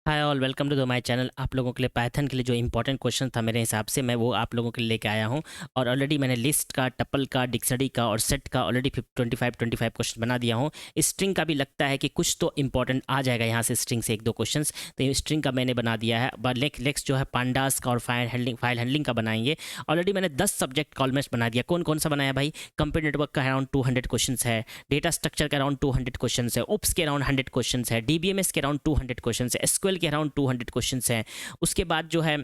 Hi all, welcome to the my channel. आप लोगों के लिए पाइथन के लिए जो इंपॉर्टेंट क्वेश्चन था मेरे हिसाब से मैं वो आप लोगों के लिए लेके आया हूँ। और ऑलरेडी मैंने लिस्ट का, टपल का, डिक्शनरी का और सेट का ऑलरेडी 25 क्वेश्चन बना दिया हूँ। स्ट्रिंग का भी लगता है कि कुछ तो इंपॉर्टेंट आ जाएगा यहाँ से, स्ट्रिंग से एक दो क्वेश्चन। तो स्ट्रिंग का मैंने बना दिया है। बट नेक्स्ट जो है पांडास का और फाइल हैंडलिंग का बनाएंगे। ऑलरेडी मैंने 10 सब्जेक्ट का ऑलमोस्ट बना दिया। कौन कौन सा बनाया भाई? कंप्यूटर नेटवर्क का अराउंड 200 क्वेश्चन है, डेटा स्ट्रक्चर के अराउंड 200 क्वेश्चन है, ओप्स के अराउंड 100 क्वेश्चन है, डीबीएमएस के अराउंड 200 क्वेश्चन है, एसक्यूएल के अराउंड 200 क्वेश्चंस हैं। उसके बाद जो है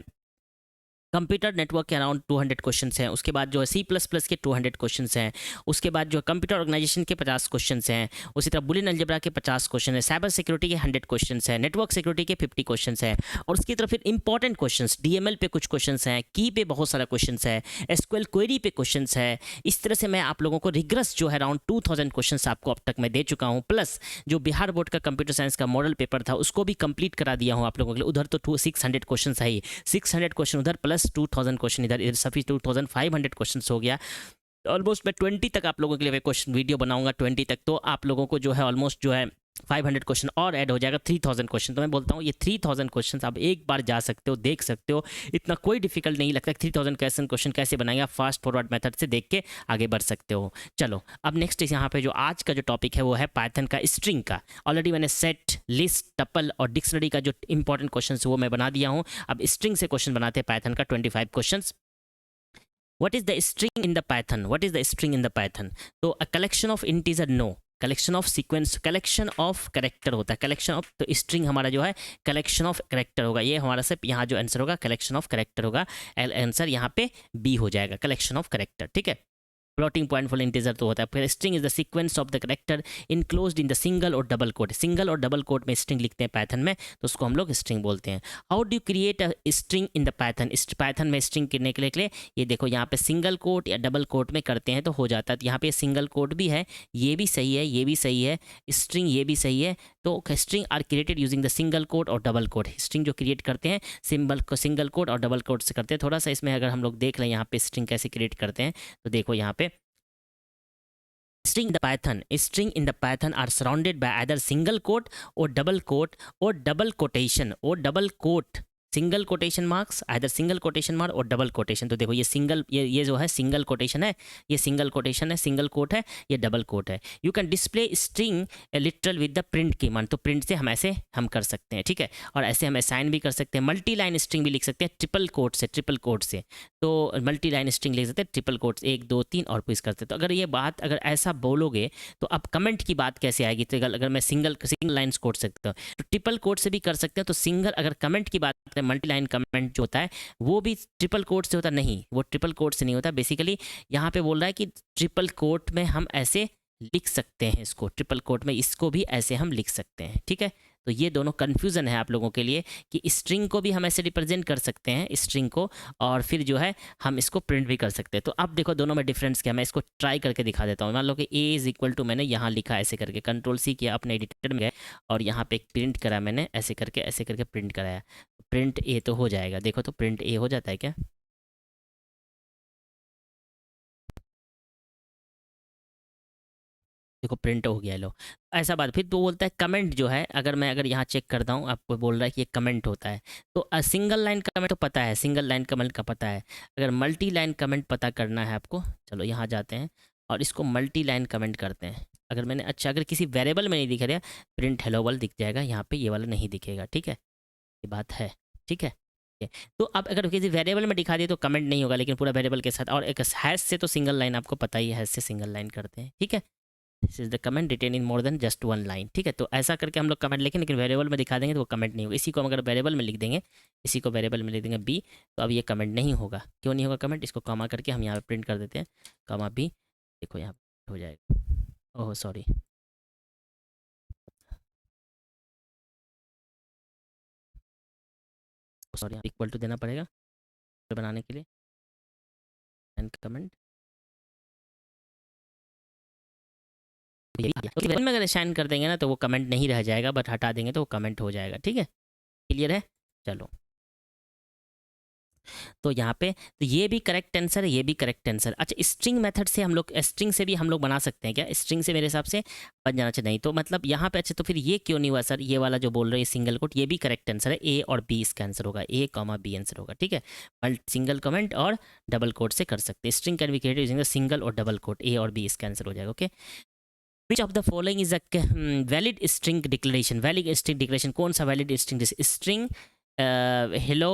कंप्यूटर नेटवर्क के अराउंड 200 क्वेश्चंस हैं। उसके बाद जो है सी प्लस प्लस के 200 क्वेश्चंस हैं। उसके बाद जो कंप्यूटर ऑर्गेनाइजेशन के 50 क्वेश्चंस हैं। उसी तरह बुलियन अलजेब्रा के 50 क्वेश्चन है, साइबर सिक्योरिटी के 100 क्वेश्चंस हैं, नेटवर्क सिक्योरिटी के 50 क्वेश्चंस हैं। और उसकी तरफ फिर इंपॉर्टेंट क्वेश्चंस, डीएमएल पे कुछ क्वेश्चंस हैं, की पे बहुत सारा क्वेश्चंस है, एसक्यूएल क्वेरी पे क्वेश्चंस है। इस तरह से मैं आप लोगों को रिग्रस जो है अराउंड 2000 क्वेश्चंस आपको अब तक मैं दे चुका हूँ। प्लस जो बिहार बोर्ड का कंप्यूटर साइंस का मॉडल पेपर था उसको भी कंप्लीट करा दिया हूँ आप लोगों के लिए। उधर तो 600 क्वेश्चन है ही, 600 क्वेश्चन उधर प्लस 2000 क्वेश्चन इधर, सभी 2500 क्वेश्चन हो गया। ऑलमोस्ट मैं 20 तक आप लोगों के लिए क्वेश्चन वीडियो बनाऊंगा। 20 तक तो आप लोगों को जो है ऑलमोस्ट जो है 500 क्वेश्चन और ऐड हो जाएगा, 3000 क्वेश्चन। तो मैं बोलता हूँ ये 3000 क्वेश्चन आप एक बार जा सकते हो, देख सकते हो। इतना कोई डिफिकल्ट नहीं लगता। 3000 क्वेश्चन कैसे बनाएंगे आप फास्ट फॉरवर्ड मेथड से देख के आगे बढ़ सकते हो। चलो अब नेक्स्ट यहाँ पे जो आज का जो टॉपिक है वो है पाइथन का स्ट्रिंग का। ऑलरेडी मैंने सेट, लिस्ट, टपल और डिक्शनरी का जो इंपॉर्टेंट क्वेश्चन वो मैं बना दिया हूँ। अब स्ट्रिंग से क्वेश्चन बनाते हैं पाइथन का 25 question. What is the string in the Python? What is the string in the Python? तो a collection of integer, no, collection of sequence, collection of character होता है। कलेक्शन ऑफ, तो string हमारा जो है कलेक्शन ऑफ करेक्टर होगा। ये हमारा सिर्फ यहाँ जो आंसर होगा कलेक्शन ऑफ करेक्टर होगा। आंसर यहाँ पे बी हो जाएगा, कलेक्शन ऑफ करेक्टर। ठीक है। फ्लोटिंग पॉइंट फुल इंटीजर तो होता है। फिर string is the sequence of the character enclosed in the single और डबल कोट। सिंगल और डबल कोट में स्ट्रिंग लिखते हैं पाइथन में, तो उसको हम लोग स्ट्रिंग बोलते हैं। How do create a string in the Python? Python में स्ट्रिंग करने के लिए ये देखो यहाँ पे सिंगल कोट या डबल कोट में करते हैं तो हो जाता है। तो यहाँ पे सिंगल कोट भी है, ये भी सही है, ये भी सही है, स्ट्रिंग ये भी सही है। तो string are created using the single quote और डबल कोट। स्ट्रिंग जो क्रिएट करते हैं सिंगल कोट और डबल कोट से करते हैं। थोड़ा सा इसमें अगर हम लोग देख लें यहाँ पे स्ट्रिंग कैसे क्रिएट करते हैं, तो देखो यहाँ पे string in the Python are surrounded by either single quote or double quote or double quotation or double quote, single quotation marks, either single quotation mark और डबल कोटेशन। तो देखो ये सिंगल, ये जो है सिंगल कोटेशन है, ये single quotation है, सिंगल कोट है, ये डबल कोट है। You can display string literal with the print की मान, तो प्रिंट से हम ऐसे हम कर सकते हैं। ठीक है। और ऐसे हम असाइन भी कर सकते हैं, मल्टी लाइन स्ट्रिंग भी लिख सकते हैं ट्रिपल कोट से, ट्रिपल कोट से। तो मल्टी लाइन स्ट्रिंग लिख सकते हैं ट्रिपल कोट, 1 2 3 और पुश करते हैं। तो अगर ये बात अगर ऐसा बोलोगे तो अब कमेंट की बात कैसे आएगी? तो अगर मैं सिंगल लाइन कोट सकता हूँ तो ट्रिपल कोट से भी कर सकते हैं। तो सिंगल, अगर कमेंट की बात करें, मल्टी लाइन कमेंट जो होता है वो भी ट्रिपल कोट से होता नहीं, वो ट्रिपल कोट से नहीं होता। बेसिकली यहाँ पे बोल रहा है कि ट्रिपल कोट में हम ऐसे लिख सकते हैं, इसको ट्रिपल कोट में इसको भी ऐसे हम लिख सकते हैं। ठीक है। तो ये दोनों कन्फ्यूज़न है आप लोगों के लिए कि स्ट्रिंग को भी हम ऐसे रिप्रेजेंट कर सकते हैं स्ट्रिंग को, और फिर जो है हम इसको प्रिंट भी कर सकते हैं। तो अब देखो दोनों में डिफरेंस क्या है, मैं इसको ट्राई करके दिखा देता हूँ। मान लो कि ए इज इक्वल टू, मैंने यहाँ लिखा ऐसे करके, कंट्रोल सी किया अपने एडिटर में गए और यहाँ पे एक प्रिंट करा मैंने, ऐसे करके प्रिंट कराया। प्रिंट ए तो हो जाएगा, देखो तो प्रिंट ए हो जाता है क्या? देखो प्रिंट हो गया लो। ऐसा बात, फिर तो बोलता है कमेंट जो है, अगर यहाँ चेक करता हूँ, आपको बोल रहा है कि ये कमेंट होता है। तो सिंगल लाइन कमेंट तो पता है, सिंगल लाइन कमेंट का पता है। अगर मल्टी लाइन कमेंट पता करना है आपको, चलो यहाँ जाते हैं और इसको मल्टी लाइन कमेंट करते हैं। अगर मैंने, अच्छा अगर किसी वेरिएबल में नहीं दिख रहा, प्रिंट हेलो वाला दिख जाएगा, यहाँ पे ये वाला नहीं दिखेगा। ठीक है, ये बात है। ठीक है। तो अब अगर किसी वेरिएबल में दिखा दिए तो कमेंट नहीं होगा, लेकिन पूरा वेरिएबल के साथ। और एक हैश से तो सिंगल लाइन आपको पता ही है, हैश से सिंगल लाइन करते हैं। ठीक है। This is the comment written in more than just one line. ठीक है। तो ऐसा करके हम लोग कमेंट लिखें, लेकिन वेरिएबल में दिखा देंगे तो वो कमेंट नहीं होगा। इसी को हम अगर वेरिएबल में लिख देंगे, इसी को वेरिएबल में लिख देंगे बी, तो अब ये कमेंट नहीं होगा। क्यों नहीं होगा कमेंट? इसको कॉमा करके हम यहाँ पे प्रिंट कर देते हैं, कॉमा बी। देखो यहाँ पे हो जाएगा। Oh sorry, sorry, equal to देना पड़ेगा बनाने के लिए एंड कमेंट। तो में अगर शाइन कर देंगे ना तो वो कमेंट नहीं रह जाएगा, बट हटा देंगे तो वो कमेंट हो जाएगा। ठीक है। क्लियर है? चलो तो यहाँ पे तो ये भी करेक्ट आंसर है, ये भी करेक्ट आंसर। अच्छा, स्ट्रिंग मेथड से हम लोग, स्ट्रिंग से भी हम लोग बना सकते हैं क्या? स्ट्रिंग से मेरे हिसाब से बन जाना चाहिए। नहीं तो मतलब यहाँ पे अच्छा, तो फिर ये क्यों नहीं हुआ सर? ये वाला जो बोल रहे हैं सिंगल कोट, ये भी करेक्ट आंसर है। ए और बी इसका आंसर होगा, ए कॉमा बी आंसर होगा, ठीक है। सिंगल कमेंट और डबल कोट से कर सकते हैं। String can be created using single और डबल कोट, ए और बी इसका आंसर हो जाएगा। Okay, which of the following is a valid string declaration? Valid string declaration, कौन सा valid string? String hello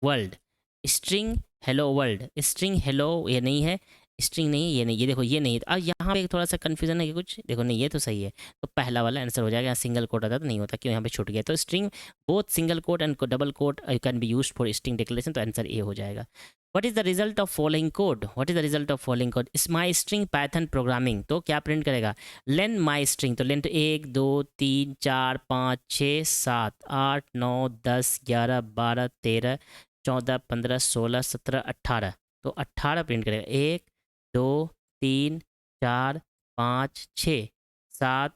world, string hello world, string hello ये नहीं है, स्ट्रिंग नहीं है, ये नहीं, ये देखो ये नहीं है। अब यहाँ पे थोड़ा सा कन्फ्यूजन है कि कुछ, देखो नहीं ये तो सही है, तो पहला वाला आंसर हो जाएगा। यहाँ सिंगल कोट आता तो नहीं होता, क्यों यहाँ पे छूट गया? तो string both single quote and double quote can be used for string declaration, तो आंसर ए हो जाएगा। What is the result of following code? What is the result of following code? इस माई स्ट्रिंग पाइथन प्रोग्रामिंग, तो क्या print करेगा? लेन माई string, तो लेन तो 1 2 3 4 5 6 7 8 9 10 11 12 13 14 15 16 17 18, तो 18 प्रिंट करेगा। 1 2 3 4 5 6 7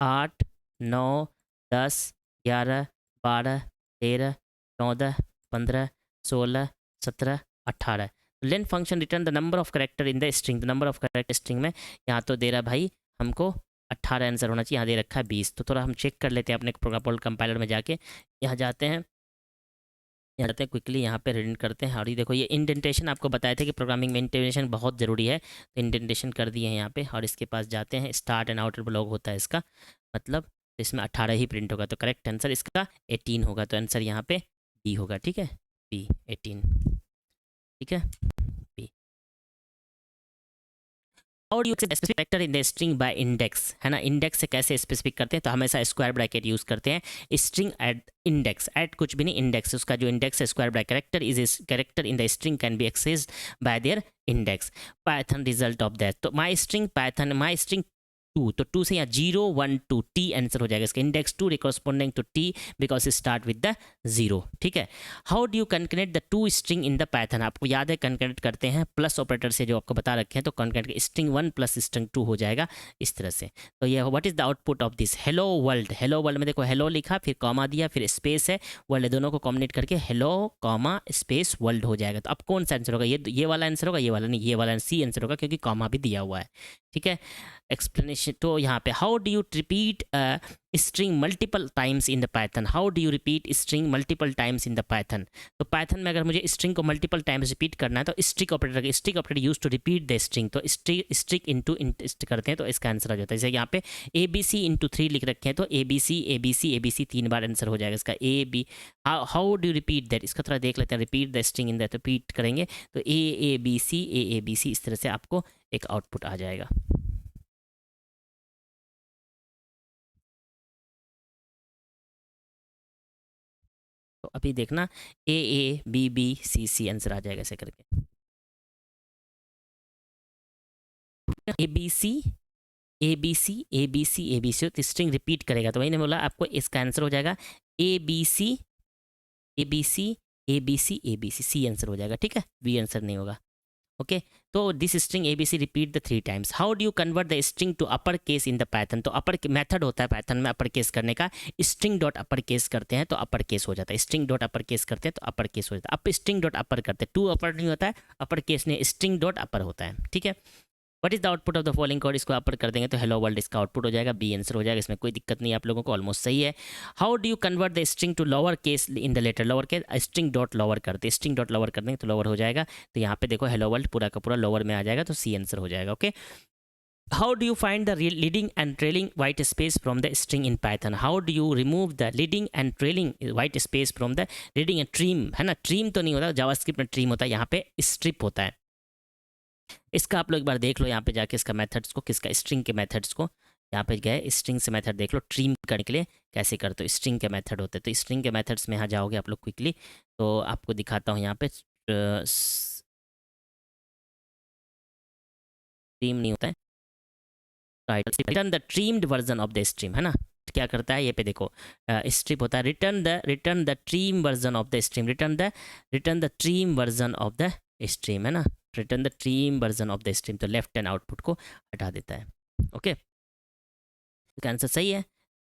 8 9 10 11 12 13 14 15 16 17 18। Len function return the number of character in the string, the number of character string में यहाँ तो दे रहा भाई हमको 18 आंसर होना चाहिए, यहाँ दे रखा है 20। तो थोड़ा हम चेक कर लेते हैं अपने प्रोग्राम कंपाइलर में जाके, यहाँ जाते हैं, यहाँ जाते हैं क्विकली, यहाँ पे रीड करते हैं। और ये देखो ये इंडेंटेशन आपको बताए थे कि प्रोग्रामिंग में इंडेंटेशन बहुत ज़रूरी है, तो इंडेंटेशन कर दिए हैं यहाँ पे। और इसके पास जाते हैं, स्टार्ट एंड आउटर ब्लॉक होता है इसका, मतलब इसमें 18 ही प्रिंट होगा, तो करेक्ट आंसर इसका 18 होगा। तो आंसर यहाँ पे बी होगा, ठीक है, बी 18, ठीक है, B. How do you specific character in the string by index, है ना? इंडेक्स से कैसे स्पेसिफिक करते हैं? तो हमेशा स्क्वायर ब्रैकेट यूज करते हैं। स्ट्रिंग एट इंडेक्स, एट कुछ भी नहीं, इंडेक्स, उसका जो इंडेक्स है square bracket, character is character in the string can be accessed by their index. Python result of that, तो my string Python, my string 2, तो 2 से यहाँ 0 1 2 टी आंसर हो जाएगा इसका। Index 2 corresponding to t because start with the 0, ठीक है। How do you concatenate the two string in the Python? आपको याद है कंकेनेट करते हैं प्लस ऑपरेटर से, जो आपको बता रखे हैं, तो कंकेनेट स्ट्रिंग 1 प्लस स्ट्रिंग 2 हो जाएगा इस तरह से। तो ये what is the output of this? Hello world, hello world में देखो हेलो लिखा, फिर कॉमा दिया, फिर स्पेस है, वर्ल्ड, दोनों को कॉम्बिनेट करके हेलो कॉमा स्पेस वर्ल्ड हो जाएगा। तो अब कौन सा आंसर होगा? ये वाला आंसर होगा, ये वाला नहीं, ये वाला सी आंसर होगा, क्योंकि कॉमा भी दिया हुआ है, ठीक है। एक्सप्लेनेशन तो यहाँ पे, how do you repeat string multiple times in the Python? How do you repeat string multiple times in the Python? तो पाइथन में अगर मुझे स्ट्रिंग को मल्टीपल टाइम्स रिपीट करना है, तो string operator use to repeat the string, तो string into करते हैं, तो इसका आंसर आ जाता है। जैसे यहाँ पे ए बी सी इंटू 3 लिख रखे हैं, तो A B C A B C A B C 3 बार आंसर हो जाएगा इसका। A B, how do you repeat that? इसका थोड़ा देख लेते हैं, repeat the string in that, repeat करेंगे तो A B C A B C, इस तरह से आपको एक आउटपुट आ जाएगा। तो अभी देखना a b b C C answer आ जाएगा ऐसे करके। A B C A B C A B C A B c, तो स्ट्रिंग रिपीट करेगा, तो वही ने बोला आपको इसका आंसर हो जाएगा A B C A B C A B C A B C, C answer हो जाएगा, ठीक है, बी आंसर नहीं होगा। ओके, तो this string A B C repeat the 3 times. How do you convert the string to upper case in the Python? तो upper method होता है पाइथन में अपर केस करने का। स्ट्रिंग डॉट अपर केस करते हैं तो अपर केस हो जाता है, स्ट्रिंग डॉट अपर केस करते हैं तो अपर केस हो जाता है। अब स्ट्रिंग डॉट अपर करते हैं, टू अपर नहीं होता है, अपर केस नहीं, स्ट्रिंग डॉट अपर होता है, ठीक है। What is the output of the following code? इसको अपर कर देंगे तो हेलो वर्ल्ड इसका आउटपुट हो जाएगा, बी आंसर हो जाएगा, इसमें कोई दिक्कत नहीं है आप लोगों को, ऑलमोस्ट सही है। How do you convert the string to lower case in the letter? Lower case string dot lower करते, स्ट्रिंग डॉट लोअर कर देंगे तो लोअर हो जाएगा। तो यहाँ पे देखो हेलो वर्ल्ड पूरा का पूरा लोअर में आ जाएगा, तो सी आंसर हो जाएगा। Okay, how do you find the leading and trailing white space from the string in Python? How do you remove the leading and trailing white space from the leading and trim, है ना? Trim तो नहीं होता, JavaScript में trim होता है, यहाँ पे स्ट्रिप होता है। इसका आप लोग एक बार देख लो यहाँ पे जाके इसका मेथड्स को, किसका? स्ट्रिंग के मेथड्स को, यहाँ पे गए स्ट्रिंग से मेथड देख लो, ट्रीम करने के लिए कैसे करते हो, स्ट्रिंग के मेथड होते हैं। तो स्ट्रिंग के मेथड्स में यहाँ जाओगे आप लोग क्विकली, तो आपको दिखाता हूँ यहाँ पे ट्रीम नहीं होता है, return the trimmed version of the stream, है ना? क्या करता है ये पे देखो, स्ट्रिप होता है, return the trim version of the stream, return the trim version of the stream, है ना? Return the trim version of the stream, तो लेफ्ट हैंड आउटपुट को हटा देता है। ओके, इसका आंसर सही है।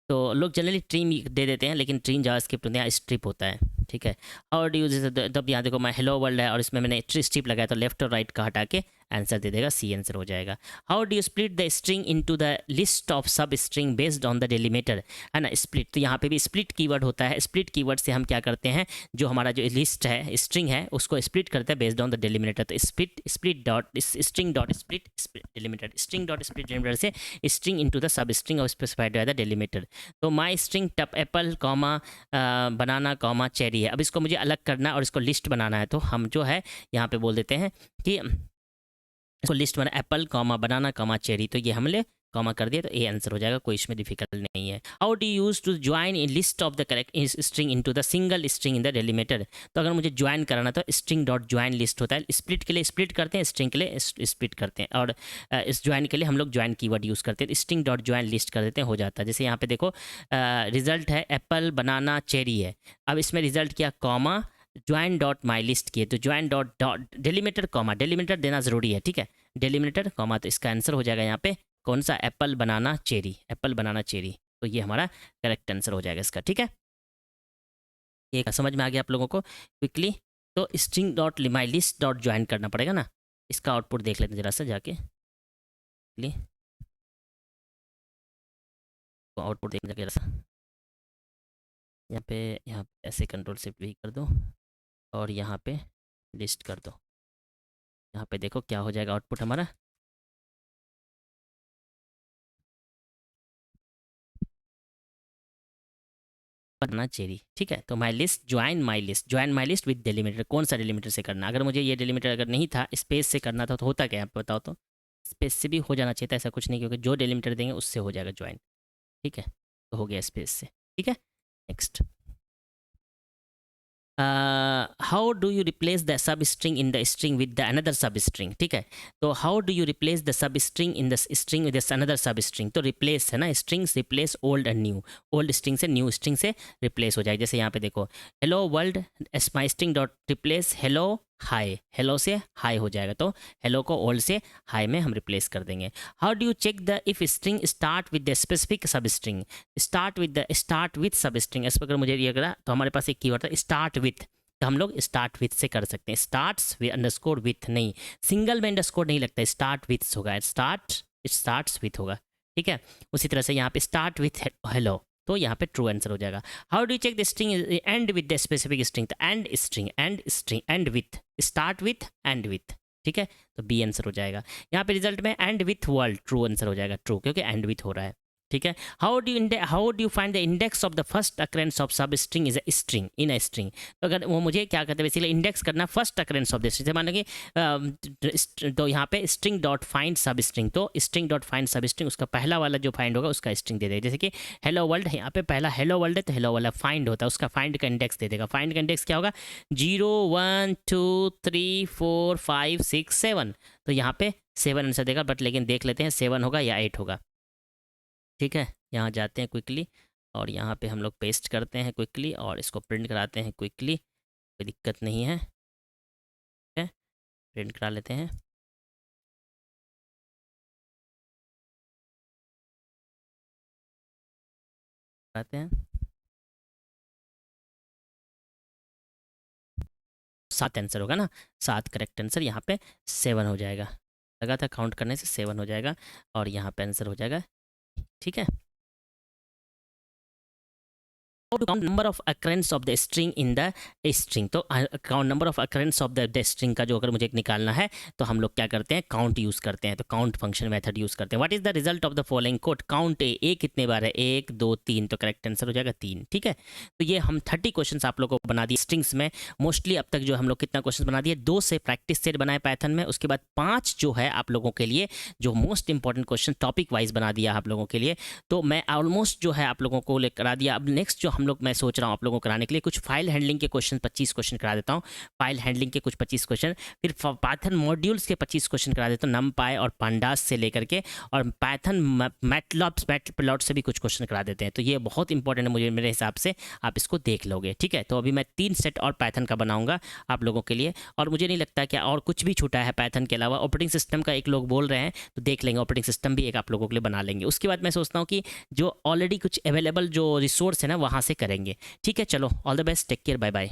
तो लोग जनरली ट्रीम दे देते हैं, लेकिन ट्रीम जावास्क्रिप्ट में यहाँ स्ट्रिप होता है, ठीक है। और यूज, तब यहाँ देखो मैं हेलो वर्ल्ड है और इसमें मैंने स्ट्रिप लगाया तो लेफ्ट और राइट का हटा के आंसर दे देगा, सी आंसर हो जाएगा। How do you split the string into the list of sub string based on the delimiter, है ना। स्प्लिट, तो यहाँ पे भी स्प्लिट कीवर्ड होता है। स्प्लिट कीवर्ड से हम क्या करते हैं, जो हमारा जो लिस्ट है स्ट्रिंग है उसको स्प्लिट करते हैं बेस्ड ऑन द डेलीमीटर। तो split dot string dot split delimiter, string dot split delimiter से string into the sub string और स्पेसिफाइड बाय द डेलीमीटर। तो माई स्ट्रिंग टप apple comma banana comma cherry है। अब इसको मुझे अलग करना है और इसको लिस्ट बनाना है, तो हम जो है यहाँ पे बोल देते हैं कि इसको लिस्ट बना Apple comma banana comma cherry, तो ये हमने कॉमा कर दिया तो ए आंसर हो जाएगा, कोई इसमें डिफिकल्ट नहीं है। How do use to join in list of the correct string into the single string in the delimiter. तो अगर मुझे ज्वाइन कराना तो स्ट्रिंग डॉट ज्वाइन लिस्ट होता है। स्प्लिट के लिए स्प्लिट करते हैं, स्ट्रिंग के लिए स्प्लिट करते हैं, और इस ज्वाइन के लिए हम लोग ज्वाइन कीवर्ड यूज़ करते हैं। स्ट्रिंग डॉट ज्वाइन लिस्ट कर देते हैं, हो जाता है। जैसे यहाँ पे देखो रिजल्ट है एप्पल बनाना चेरी है, अब इसमें रिजल्ट किया comma join dot my list किए, तो join dot dot delimiter comma, delimiter देना ज़रूरी है, ठीक है, डेलीमीटर कॉमा, तो इसका आंसर हो जाएगा यहाँ पे कौन सा, apple banana cherry, apple banana cherry, तो ये हमारा करेक्ट आंसर हो जाएगा इसका, ठीक है। ये समझ में आ गया आप लोगों को क्विकली। तो string dot my list dot join करना पड़ेगा ना। इसका आउटपुट देख लेते हैं जरा सा जाके, तो आउटपुट देखने जरा सा, यहाँ पे ऐसे कंट्रोल शिफ्ट भी कर दो और यहाँ पे लिस्ट कर दो। यहाँ पे देखो क्या हो जाएगा आउटपुट हमारा, बनाना चेरी, ठीक है। तो my list join my list with delimiter, कौन सा डेलीमीटर से करना। अगर मुझे ये डेलीमीटर अगर नहीं था, स्पेस से करना था, तो होता क्या आप बताओ, तो स्पेस से भी हो जाना चाहिए था, ऐसा कुछ नहीं, क्योंकि जो डेलीमीटर देंगे उससे हो जाएगा ज्वाइन, ठीक है। तो हो गया स्पेस से, ठीक है। Next, how do you replace the sub string in the string with the another सब स्ट्रिंग, ठीक है। तो how do you replace the sub string in the string with another सब स्ट्रिंग, तो रिप्लेस है ना, strings replace old and new, old string से new string से रिप्लेस हो जाएगी। जैसे यहाँ पे देखो hello world my string dot replace hello hi, hello से हाई हो जाएगा, तो हेलो को ओल्ड से हाई में हम रिप्लेस कर देंगे। How do you check the if string start with the specific sub string, start with sub string, इस पर अगर मुझे ये करा तो हमारे पास एक कीवर्ड था स्टार्ट विथ, तो हम लोग स्टार्ट विथ से कर सकते हैं। स्टार्ट्स विद अंडरस्कोर विथ नहीं, सिंगल में अंडरस्कोर नहीं लगता, स्टार्ट विथ होगा, स्टार्ट्स विथ होगा, ठीक है। उसी तरह से यहाँ पे स्टार्ट विथ हेलो, तो यहाँ पे ट्रू आंसर हो जाएगा। How do you check the string end with the specific string, तो end with, start with end with, ठीक है, तो बी आंसर हो जाएगा। यहाँ पे रिजल्ट में and with world, true answer हो जाएगा, ट्रू, क्योंकि एंड विथ हो रहा है, ठीक है। How do you find the index of the first occurrence of sub string is a string in a string, तो अगर वो मुझे क्या करते हैं बेसिकली इंडेक्स करना first occurrence of the string, मान लो तो यहाँ पे string dot find sub string, तो string dot find sub string, उसका पहला वाला जो फाइंड होगा उसका स्ट्रिंग दे देगा। जैसे कि हेलो वर्ल्ड, यहाँ पे पहला हेलो वर्ल्ड है तो हेलो वाला फाइंड होता है, उसका फाइंड का इंडेक्स दे देगा। फाइंड का इंडेक्स क्या होगा 0 1 2 3 4 5 6 7, तो यहाँ पे 7 आंसर देगा, बट लेकिन देख लेते हैं 7 होगा या 8 होगा, ठीक है। यहाँ जाते हैं क्विकली और यहाँ पे हम लोग पेस्ट करते हैं क्विकली और इसको प्रिंट कराते हैं क्विकली, कोई दिक्कत नहीं है, ठीक है, प्रिंट करा लेते हैं। कराते हैं 7 आंसर होगा ना, 7 करेक्ट आंसर, यहाँ पे 7 हो जाएगा, लगा था काउंट करने से 7 हो जाएगा और यहाँ पे आंसर हो जाएगा, ठीक है। Count number of occurrence of the string in the string, तो count number of occurrence of the string का जो अगर मुझे निकालना है तो हम लोग क्या करते हैं, काउंट यूज़ करते हैं, तो काउंट फंक्शन मेथड यूज़ करते हैं। What is the result of the following code, count a कितने बार है 1 2 3, तो करेक्ट आंसर हो जाएगा 3, ठीक है। तो ये हम 30 क्वेश्चन आप लोगों को बना दिए स्ट्रिंग्स में। मोस्टली अब तक जो हम लोग कितना क्वेश्चन बना दिए, 2 से प्रैक्टिस सेट बनाए पैथन में, उसके बाद 5 जो है आप लोगों के लिए जो most important question topic wise बना दिया आप लोगों के लिए, तो मैं ऑलमोस्ट जो है आप लोगों को करा दिया। अब नेक्स्ट जो हम लोग मैं सोच रहा हूँ आप लोगों को कराने के लिए कुछ फाइल हैंडलिंग के क्वेश्चन 25 क्वेश्चन करा देता हूँ, फाइल हैंडलिंग के कुछ 25 क्वेश्चन, फिर पाइथन मॉड्यूल्स के 25 क्वेश्चन करा देता हूँ, नमपाई और पांडास से लेकर के, और पाइथन मैटप्लॉट से भी कुछ क्वेश्चन करा देते हैं। तो ये बहुत इंपॉर्टेंट है मुझे, मेरे हिसाब से आप इसको देख लोगे, ठीक है। तो अभी मैं 3 सेट और पाइथन का बनाऊंगा आप लोगों के लिए, और मुझे नहीं लगता कि और कुछ भी छूटा है पाइथन के अलावा। ऑपरेटिंग सिस्टम का एक लोग बोल रहे हैं तो देख लेंगे, ऑपरेटिंग सिस्टम भी एक आप लोगों के लिए बना लेंगे। उसके बाद मैं सोचता हूँ कि जो ऑलरेडी कुछ अवेलेबल जो रिसोर्स है ना वहाँ से करेंगे। ठीक है, चलो all the best, take care, bye bye.